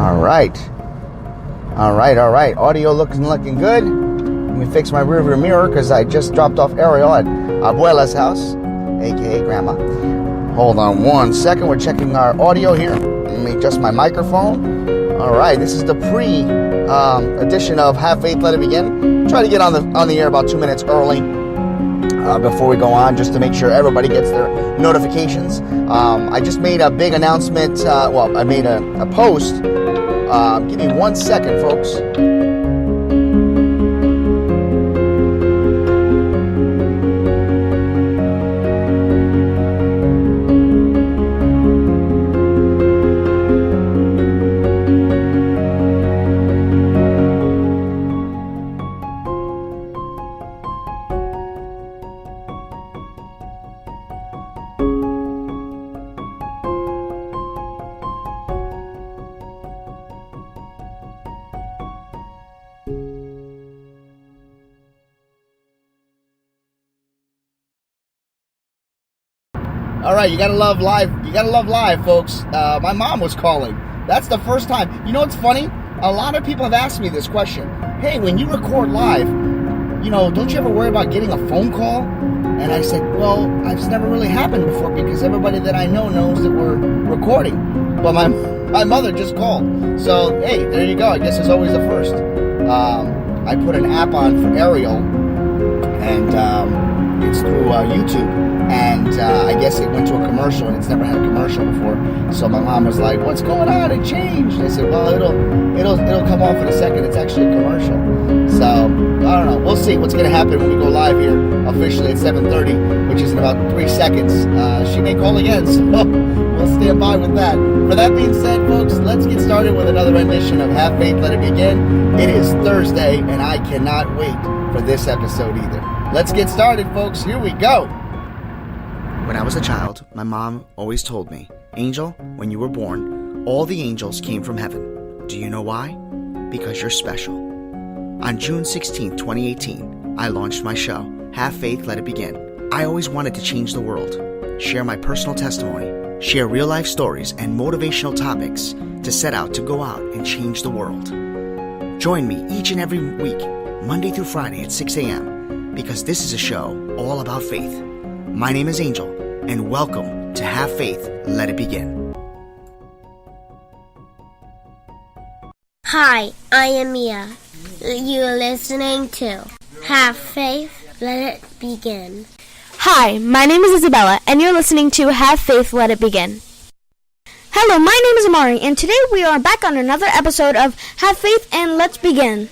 All right. Audio looking good. Let me fix my rearview mirror because I just dropped off Ariel at Abuela's house, aka Grandma. Hold on one second. We're checking our audio here. Let me adjust my microphone. All right. This is the edition of Have Faith, Let It Begin. Try to get on the air about 2 minutes early before we go on, just to make sure everybody gets their notifications. I just made a big announcement. I made a post. Give me 1 second, folks. All right, you gotta love live, folks. My mom was calling. That's the first time. You know what's funny? A lot of people have asked me this question. Hey, when you record live, don't you ever worry about getting a phone call? And I said, well, it's never really happened before because everybody that I know knows that we're recording. But my mother just called. So, hey, there you go. I guess it's always the first. I put an app on for Ariel, and it's through YouTube. And I guess it went to a commercial, and it's never had a commercial before. So my mom was like, "What's going on? It changed." I said, "Well, it'll come off in a second. It's actually a commercial." So I don't know. We'll see what's going to happen when we go live here officially at 7:30, which is in about 3 seconds. She may call again, so we'll stand by with that. For that being said, folks, let's get started with another rendition of Have Faith, Let It Begin. It is Thursday, and I cannot wait for this episode either. Let's get started, folks. Here we go. When I was a child, my mom always told me, Angel, when you were born, all the angels came from heaven. Do you know why? Because you're special. On June 16, 2018, I launched my show, Have Faith, Let It Begin. I always wanted to change the world, share my personal testimony, share real-life stories and motivational topics to set out to go out and change the world. Join me each and every week, Monday through Friday at 6 a.m., because this is a show all about faith. My name is Angel, and welcome to Have Faith, Let It Begin. Hi, I am Mia. You're listening to Have Faith, Let It Begin. Hi, my name is Isabella, and you're listening to Have Faith, Let It Begin. Hello, my name is Amari, and today we are back on another episode of Have Faith and Let's Begin.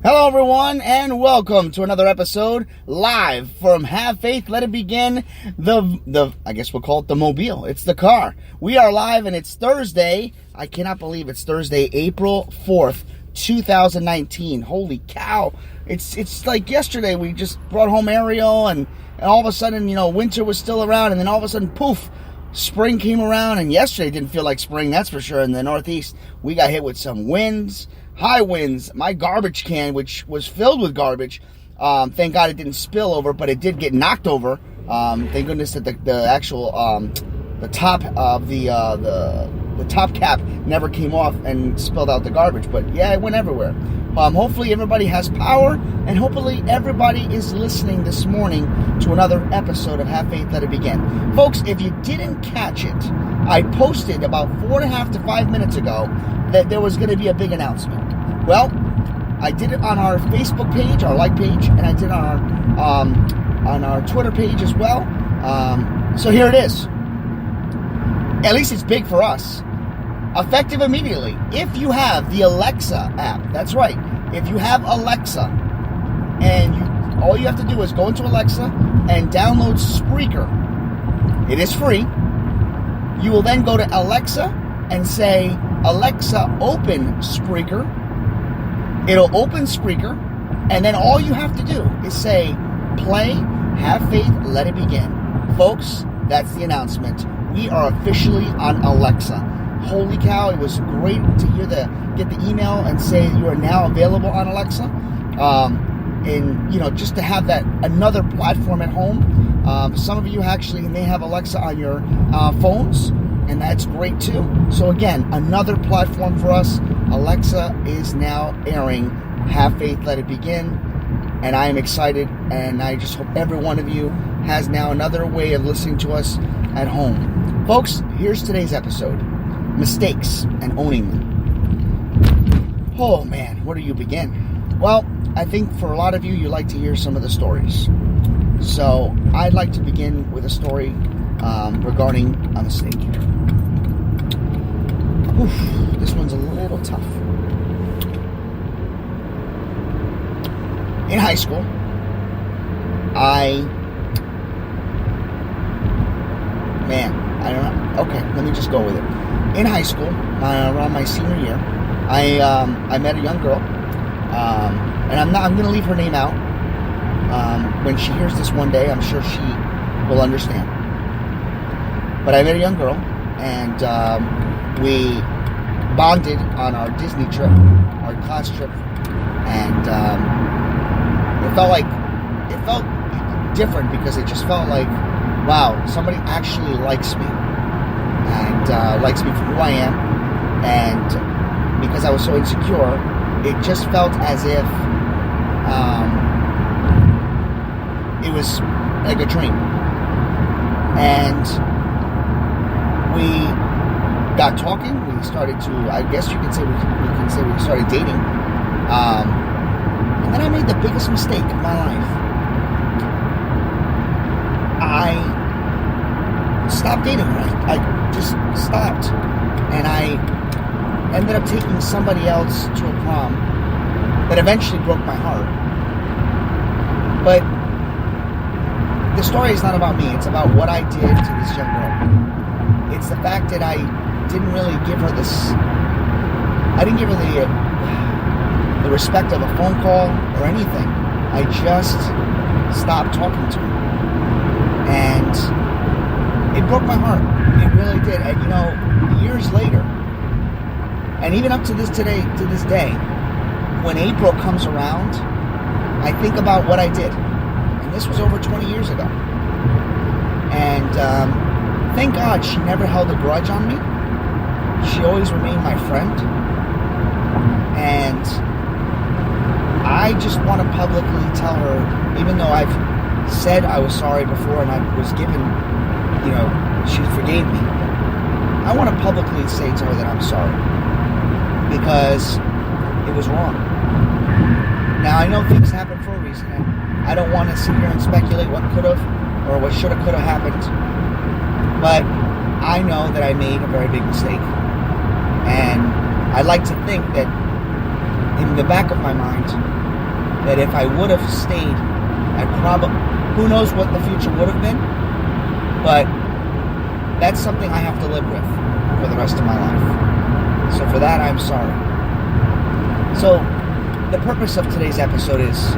Hello, everyone, and welcome to another episode live from Have Faith, Let It Begin. I guess we'll call it the mobile. It's the car. We are live, and it's Thursday. I cannot believe it's Thursday, April 4th, 2019. Holy cow. It's like yesterday we just brought home Ariel, and all of a sudden, winter was still around, and then all of a sudden, poof, spring came around, and yesterday didn't feel like spring, that's for sure. In the Northeast, we got hit with some winds. High winds. My garbage can, which was filled with garbage, thank God it didn't spill over, but it did get knocked over. Thank goodness that the actual the top of the top cap never came off and spilled out the garbage. But yeah, it went everywhere. Hopefully everybody has power, and hopefully everybody is listening this morning to another episode of Have Faith, Let It Begin. Folks, if you didn't catch it, I posted about 4.5 to 5 minutes ago that there was going to be a big announcement. Well, I did it on our Facebook page, our like page, and I did it on our Twitter page as well. So here it is. At least it's big for us. Effective immediately. If you have the Alexa app, that's right. If you have Alexa, and all you have to do is go into Alexa and download Spreaker. It is free. You will then go to Alexa and say, Alexa, open Spreaker. It'll open Spreaker, and then all you have to do is say, play, Have Faith, Let It Begin. Folks, that's the announcement. We are officially on Alexa. Holy cow, it was great to get the email and say you are now available on Alexa. And, just to have that another platform at home. Some of you actually may have Alexa on your phones, and that's great too. So again, another platform for us. Alexa is now airing Have Faith, Let It Begin, and I am excited, and I just hope every one of you has now another way of listening to us at home. Folks, here's today's episode. Mistakes and owning them. Oh man, where do you begin? Well, I think for a lot of you, you like to hear some of the stories. So I'd like to begin with a story regarding a mistake. Oof, this one's a little tough. In high school, I don't know. Okay, let me just go with it. In high school, around my senior year, I met a young girl, and I'm going to leave her name out. When she hears this one day, I'm sure she will understand. But I met a young girl, and we bonded on our Disney trip, our class trip, and it felt different because it just felt like, wow, somebody actually likes me, and likes me for who I am. And because I was so insecure, it just felt as if it was like a dream. And we got talking. We started to, I guess you can say we started dating. And then I made the biggest mistake of my life. I stopped dating her. I just stopped. And I ended up taking somebody else to a prom that eventually broke my heart. But the story is not about me. It's about what I did to this young girl. It's the fact that I didn't really give her I didn't give her the respect of a phone call or anything. I just stopped talking to her. And it broke my heart. It really did. And years later, and even up to this day, when April comes around, I think about what I did. And this was over 20 years ago. And thank God she never held a grudge on me. She always remained my friend. And I just want to publicly tell her, even though I've said I was sorry before and I was given, she forgave me, I want to publicly say to her that I'm sorry. Because it was wrong. Now, I know things happen for a reason, and I don't want to sit here and speculate what could have or what should have, could have happened. But I know that I made a very big mistake. And I like to think that in the back of my mind, that if I would have stayed, who knows what the future would have been, but that's something I have to live with for the rest of my life. So for that, I'm sorry. So the purpose of today's episode is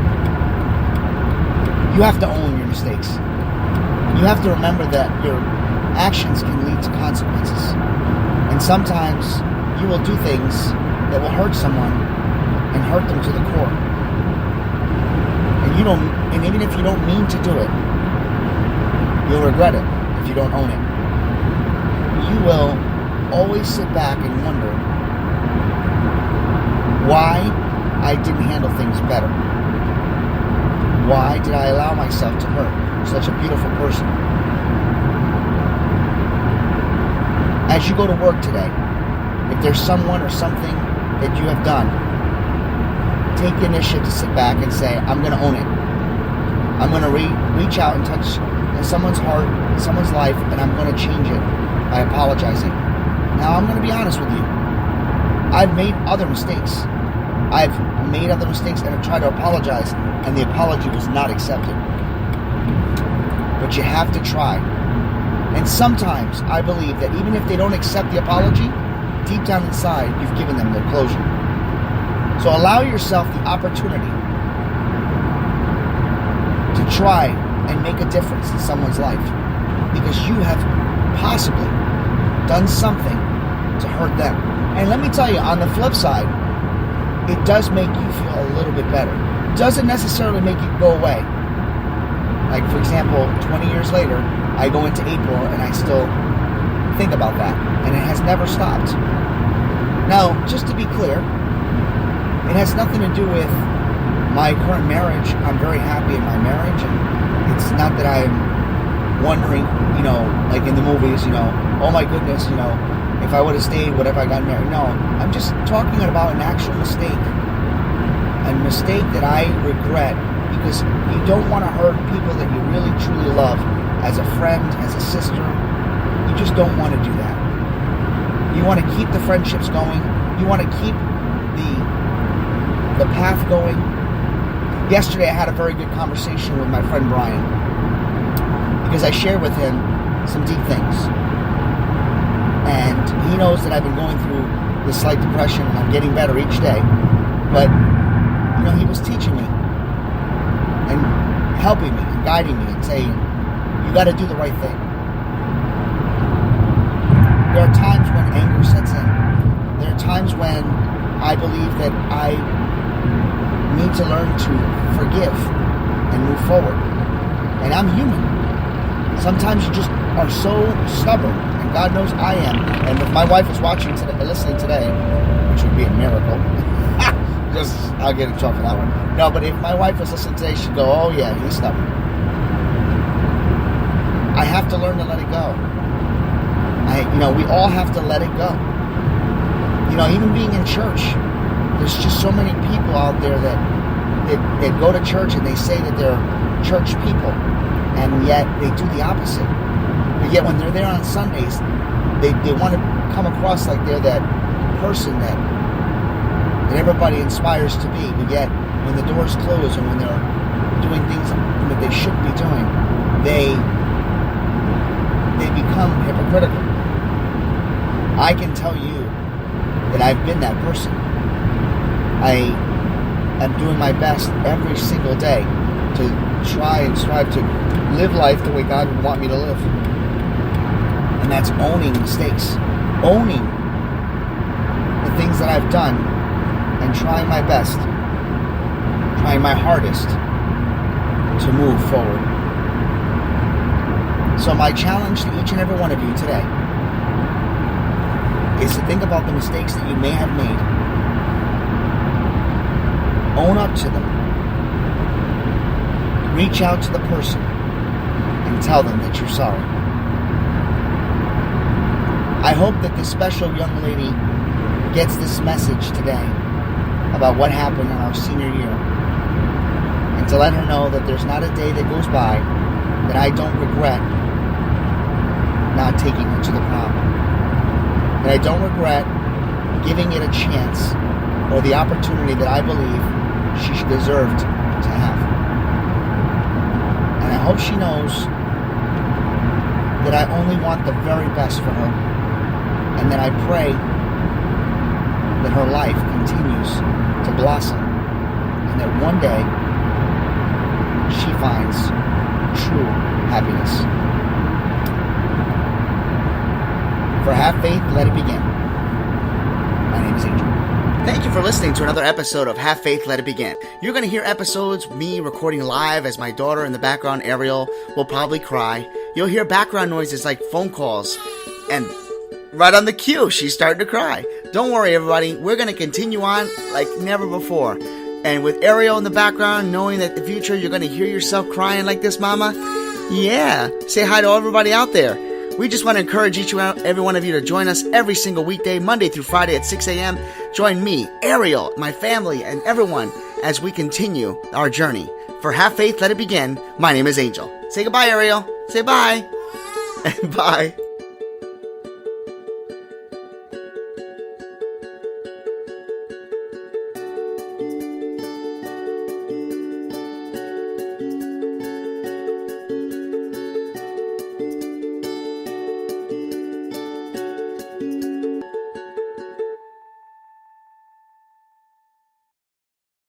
you have to own your mistakes. You have to remember that your actions can lead to consequences. And sometimes you will do things that will hurt someone and hurt them to the core. And even if you don't mean to do it, you'll regret it if you don't own it. You will always sit back and wonder why I didn't handle things better. Why did I allow myself to hurt such a beautiful person? As you go to work today, if there's someone or something that you have done, take the initiative to sit back and say, I'm going to own it. I'm going to reach out and touch someone's heart, someone's life, and I'm going to change it by apologizing. Now, I'm going to be honest with you. I've made other mistakes. I've made other mistakes and I've tried to apologize, and the apology was not accepted. But you have to try. And sometimes I believe that even if they don't accept the apology, deep down inside, you've given them their closure. So allow yourself the opportunity to try and make a difference in someone's life, because you have possibly done something to hurt them. And let me tell you, on the flip side, it does make you feel a little bit better. It doesn't necessarily make it go away. Like, for example, 20 years later, I go into April and I still think about that. And it has never stopped. Now, just to be clear, it has nothing to do with my current marriage. I'm very happy in my marriage, and it's not that I'm wondering, like in the movies, oh my goodness, if I would have stayed, would have I gotten married? No, I'm just talking about an actual mistake. A mistake that I regret, because you don't want to hurt people that you really truly love, as a friend, as a sister. You just don't want to do that. You want to keep the friendships going. You want to keep the path going. Yesterday I had a very good conversation with my friend Brian, because I shared with him some deep things. And he knows that I've been going through this slight depression, and I'm getting better each day. But, he was teaching me and helping me and guiding me and saying, you got to do the right thing. There are times when anger sets in. There are times when I believe that I need to learn to forgive and move forward. And I'm human. Sometimes you just are so stubborn, and God knows I am. And if my wife is watching today, listening today, which would be a miracle, I'll get in trouble for that one. No, but if my wife was listening today, she'd go, oh yeah, he's stubborn. I have to learn to let it go. We all have to let it go. Even being in church, there's just so many people out there that go to church and they say that they're church people, and yet they do the opposite. But yet when they're there on Sundays, they want to come across like they're that person that everybody inspires to be. But yet when the doors close and when they're doing things that they shouldn't be doing, they become hypocritical. I can tell you that I've been that person. I am doing my best every single day to try and strive to live life the way God would want me to live. And that's owning mistakes, owning the things that I've done, and trying my best, trying my hardest to move forward. So my challenge to each and every one of you today is to think about the mistakes that you may have made. Own up to them. Reach out to the person and tell them that you're sorry. I hope that this special young lady gets this message today about what happened in our senior year, and to let her know that there's not a day that goes by that I don't regret not taking her to the prom. That I don't regret giving it a chance or the opportunity that I believe she deserved to have. And I hope she knows that I only want the very best for her, and that I pray that her life continues to blossom, and that one day she finds true happiness. For Have Faith, Let It Begin. My name is Angel. Thank you for listening to another episode of Have Faith, Let It Begin. You're going to hear episodes, me recording live as my daughter in the background, Ariel, will probably cry. You'll hear background noises like phone calls, and right on the cue, she's starting to cry. Don't worry, everybody. We're going to continue on like never before. And with Ariel in the background, knowing that in the future you're going to hear yourself crying like this, Mama, yeah, say hi to everybody out there. We just want to encourage each and every one of you to join us every single weekday, Monday through Friday at 6 a.m. Join me, Ariel, my family, and everyone as we continue our journey. For Have Faith, Let It Begin, my name is Angel. Say goodbye, Ariel. Say bye. Bye.